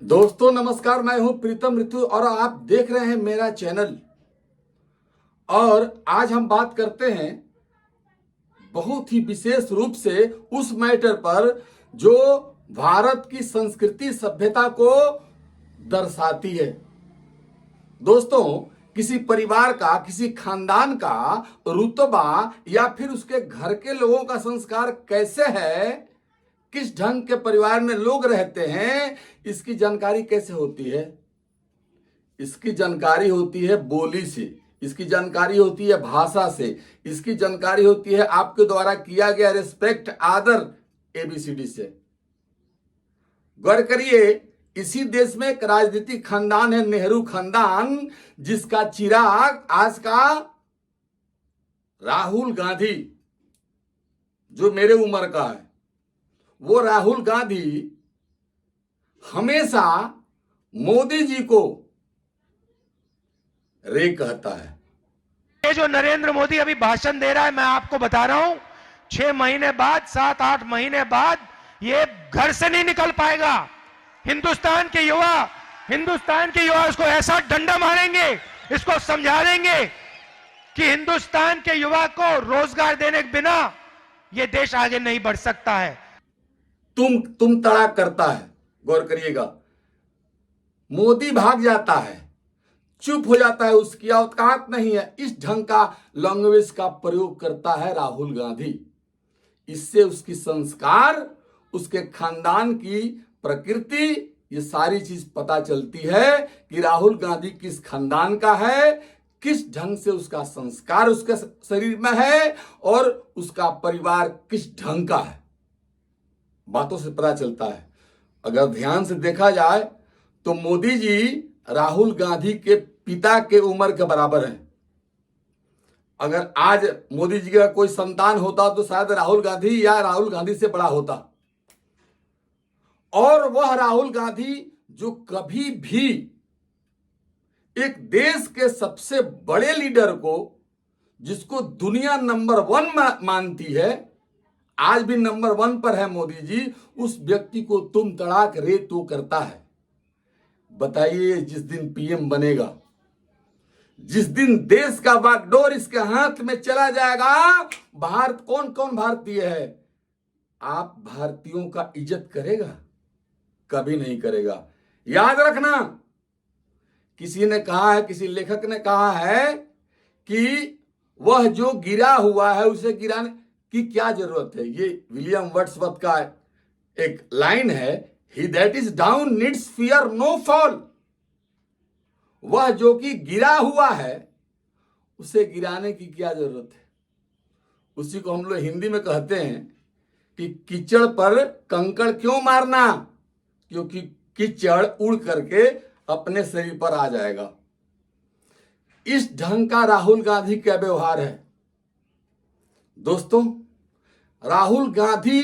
दोस्तों नमस्कार, मैं हूं प्रीतम ऋतु और आप देख रहे हैं मेरा चैनल। और आज हम बात करते हैं बहुत ही विशेष रूप से उस मैटर पर जो भारत की संस्कृति सभ्यता को दर्शाती है। दोस्तों, किसी परिवार का, किसी खानदान का रुतबा या फिर उसके घर के लोगों का संस्कार कैसे है, किस ढंग के परिवार में लोग रहते हैं, इसकी जानकारी कैसे होती है? इसकी जानकारी होती है बोली से, इसकी जानकारी होती है भाषा से, इसकी जानकारी होती है आपके द्वारा किया गया रिस्पेक्ट, आदर, एबीसीडी से। गौर करिए, इसी देश में एक राजनीतिक खानदान है, नेहरू खानदान, जिसका चिराग आज का राहुल गांधी, जो मेरे उम्र का है, वो राहुल गांधी हमेशा मोदी जी को रे कहता है। ये जो नरेंद्र मोदी अभी भाषण दे रहा है, मैं आपको बता रहा हूं 6 महीने बाद, 7-8 महीने बाद ये घर से नहीं निकल पाएगा। हिंदुस्तान के युवा इसको ऐसा डंडा मारेंगे, इसको समझा देंगे कि हिंदुस्तान के युवा को रोजगार देने के बिना ये देश आगे नहीं बढ़ सकता है। तुम तड़ाक करता है। गौर करिएगा, मोदी भाग जाता है, चुप हो जाता है, उसकी औकात नहीं है। इस ढंग का लैंग्वेज का प्रयोग करता है राहुल गांधी। इससे उसकी संस्कार, उसके खानदान की प्रकृति, ये सारी चीज पता चलती है कि राहुल गांधी किस खानदान का है, किस ढंग से उसका संस्कार उसके शरीर में है और उसका परिवार किस ढंग का है। बातों से पता चलता है। अगर ध्यान से देखा जाए तो मोदी जी राहुल गांधी के पिता के उम्र के बराबर हैं। अगर आज मोदी जी का कोई संतान होता तो शायद राहुल गांधी या राहुल गांधी से बड़ा होता। और वह राहुल गांधी जो कभी भी एक देश के सबसे बड़े लीडर को, जिसको दुनिया नंबर 1 मानती है, आज भी नंबर 1 पर है मोदी जी, उस व्यक्ति को तुम तड़ाक रे तो करता है। बताइए, जिस दिन पीएम बनेगा, जिस दिन देश का बागडोर इसके हाथ में चला जाएगा, भारत कौन कौन भारतीय है, आप भारतीयों का इज्जत करेगा? कभी नहीं करेगा। याद रखना, किसी ने कहा है, किसी लेखक ने कहा है कि वह जो गिरा हुआ है उसे गिराने की क्या जरूरत है। ये विलियम वर्ड्सवर्थ का एक लाइन है, he that is down needs fear no fall. वह जो कि गिरा हुआ है उसे गिराने की क्या जरूरत है। उसी को हम लोग हिंदी में कहते हैं कि कीचड़ पर कंकड़ क्यों मारना, क्योंकि कीचड़ उड़ करके अपने शरीर पर आ जाएगा। इस ढंग का राहुल गांधी का व्यवहार है। दोस्तों, राहुल गांधी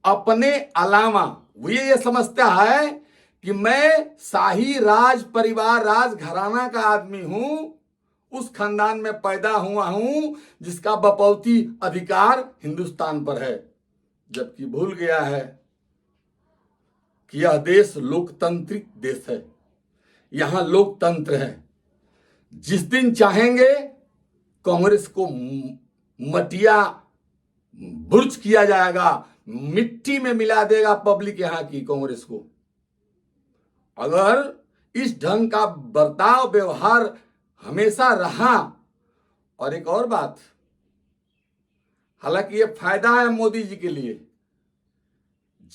अपने अलावा ये समझता है कि मैं शाही राज परिवार, राज घराना का आदमी हूं, उस खानदान में पैदा हुआ हूं जिसका बपौती अधिकार हिंदुस्तान पर है। जबकि भूल गया है कि यह देश लोकतांत्रिक देश है, यहां लोकतंत्र है। जिस दिन चाहेंगे कांग्रेस को मटिया बुर्ज किया जाएगा, मिट्टी में मिला देगा पब्लिक यहां की कांग्रेस को। अगर इस ढंग का बर्ताव, व्यवहार हमेशा रहा। और एक और बात, हालांकि ये फायदा है मोदी जी के लिए,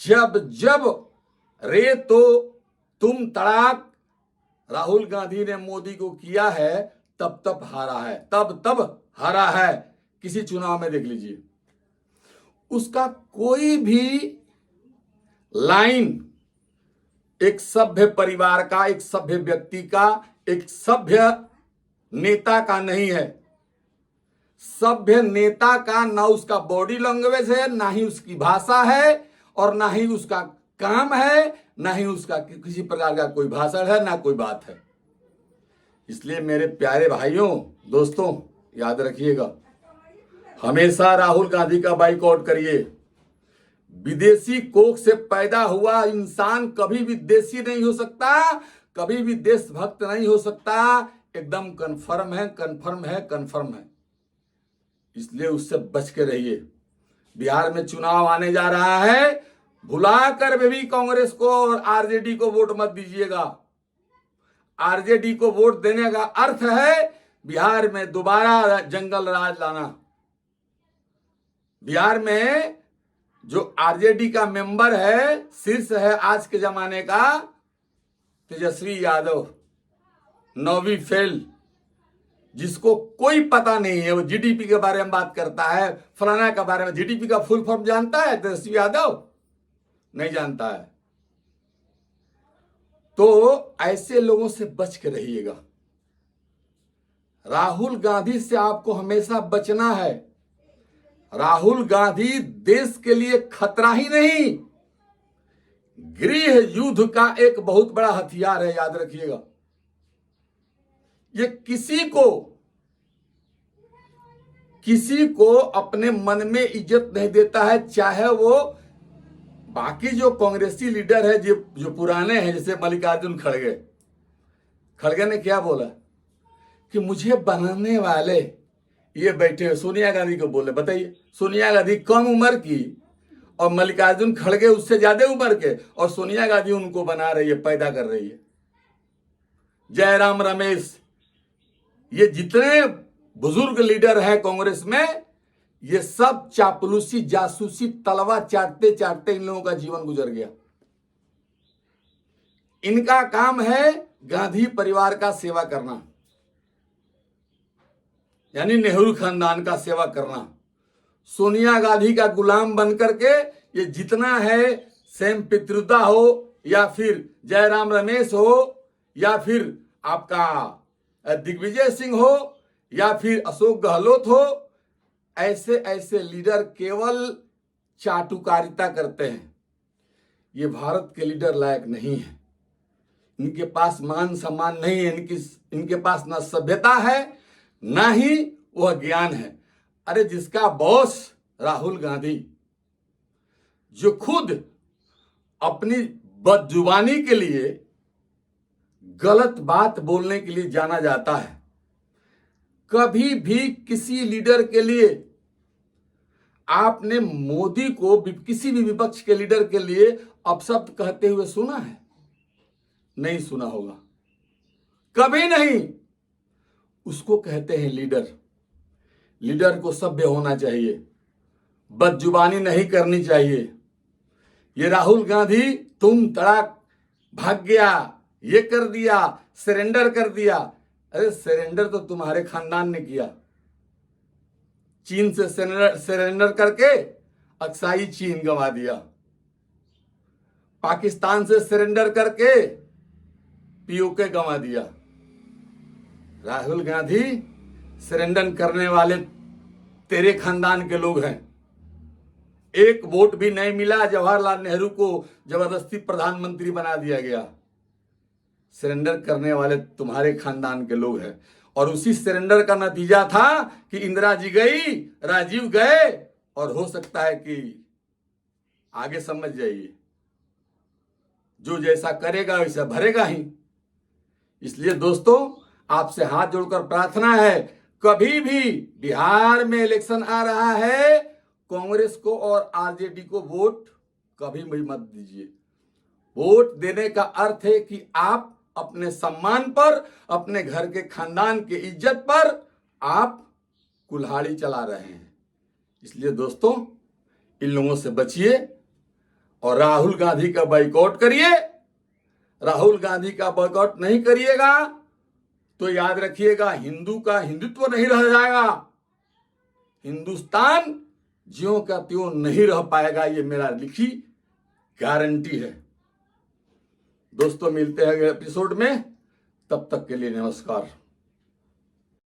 जब जब रे तो तुम तड़ाक राहुल गांधी ने मोदी को किया है, तब तब हारा है, तब हारा है। किसी चुनाव में देख लीजिए, उसका कोई भी लाइन एक सभ्य परिवार का, एक सभ्य व्यक्ति का, एक सभ्य नेता का नहीं है। सभ्य नेता का ना उसका बॉडी लैंग्वेज है, ना ही उसकी भाषा है, और ना ही उसका काम है, ना ही उसका किसी प्रकार का कोई भाषण है, ना कोई बात है। इसलिए मेरे प्यारे भाइयों, दोस्तों, याद रखिएगा, हमेशा राहुल गांधी का बाइकआउट करिए। विदेशी कोख से पैदा हुआ इंसान कभी भी देशी नहीं हो सकता, कभी भी देशभक्त नहीं हो सकता। एकदम कन्फर्म है, कन्फर्म है, कन्फर्म है। इसलिए उससे बच के रहिए। बिहार में चुनाव आने जा रहा है, भुलाकर भी कांग्रेस को और आरजेडी को वोट मत दीजिएगा। आरजेडी को वोट देने का अर्थ है बिहार में दोबारा जंगल राज लाना। बिहार में जो आरजेडी का मेंबर है, शीर्ष है आज के जमाने का, तेजस्वी यादव, 9वीं फेल, जिसको कोई पता नहीं है। वो जीडीपी के बारे में बात करता है, फलाना के बारे में। जीडीपी का फुल फॉर्म जानता है तेजस्वी यादव? नहीं जानता है। तो ऐसे लोगों से बच के रहिएगा। राहुल गांधी से आपको हमेशा बचना है। राहुल गांधी देश के लिए खतरा ही नहीं, गृह युद्ध का एक बहुत बड़ा हथियार है, याद रखिएगा। ये किसी को अपने मन में इज्जत नहीं देता है, चाहे वो बाकी जो कांग्रेसी लीडर है जो पुराने हैं, जैसे मल्लिकार्जुन खड़गे ने क्या बोला कि मुझे बनाने वाले ये बैठे सोनिया गांधी को बोले। बताइए, सोनिया गांधी कम उम्र की और मल्लिकार्जुन खड़गे उससे ज्यादा उम्र के, और सोनिया गांधी उनको बना रही है, पैदा कर रही है। जयराम रमेश, ये जितने बुजुर्ग लीडर हैं कांग्रेस में, ये सब चापलूसी, जासूसी, तलवा चाटते चाटते इन लोगों का जीवन गुजर गया। इनका काम है गांधी परिवार का सेवा करना, यानी नेहरू खानदान का सेवा करना। सोनिया गांधी का गुलाम बनकर के ये जितना है, सैम पित्रोदा हो या फिर जयराम रमेश हो या फिर आपका दिग्विजय सिंह हो या फिर अशोक गहलोत हो, ऐसे ऐसे लीडर केवल चाटुकारिता करते हैं। ये भारत के लीडर लायक नहीं है। इनके पास मान सम्मान नहीं है, इनके पास ना सभ्यता है ना ही वह ज्ञान है। अरे जिसका बॉस राहुल गांधी, जो खुद अपनी बदजुबानी के लिए, गलत बात बोलने के लिए जाना जाता है, कभी भी किसी लीडर के लिए आपने मोदी को किसी भी विपक्ष के लीडर के लिए अपशब्द कहते हुए सुना है? नहीं सुना होगा, कभी नहीं। उसको कहते हैं लीडर। लीडर को सभ्य होना चाहिए, बदजुबानी नहीं करनी चाहिए। ये राहुल गांधी तुम तड़ाक भाग गया, ये कर दिया, सरेंडर कर दिया। अरे सरेंडर तो तुम्हारे खानदान ने किया। चीन से सरेंडर करके अक्साई चीन गंवा दिया, पाकिस्तान से सरेंडर करके पीओके गंवा दिया। राहुल गांधी सरेंडर करने वाले तेरे खानदान के लोग हैं। एक वोट भी नहीं मिला, जवाहरलाल नेहरू को जबरदस्ती प्रधानमंत्री बना दिया गया। सरेंडर करने वाले तुम्हारे खानदान के लोग हैं। और उसी सरेंडर का नतीजा था कि इंदिरा जी गई, राजीव गए, और हो सकता है कि आगे समझ जाइए, जो जैसा करेगा वैसा भरेगा ही। इसलिए दोस्तों, आपसे हाथ जोड़कर प्रार्थना है, कभी भी बिहार में इलेक्शन आ रहा है, कांग्रेस को और आरजेडी को वोट कभी भी मत दीजिए। वोट देने का अर्थ है कि आप अपने सम्मान पर, अपने घर के खानदान के इज्जत पर आप कुल्हाड़ी चला रहे हैं। इसलिए दोस्तों, इन लोगों से बचिए और राहुल गांधी का बाइकआउट करिए। राहुल गांधी का बाइकआउट नहीं करिएगा तो याद रखिएगा, हिंदू का हिंदुत्व नहीं रह जाएगा। हिंदुस्तान ज्यों का त्यों नहीं रह पाएगा, ये मेरा लिखी गारंटी है। दोस्तों, मिलते हैं अगले एपिसोड में, तब तक के लिए नमस्कार।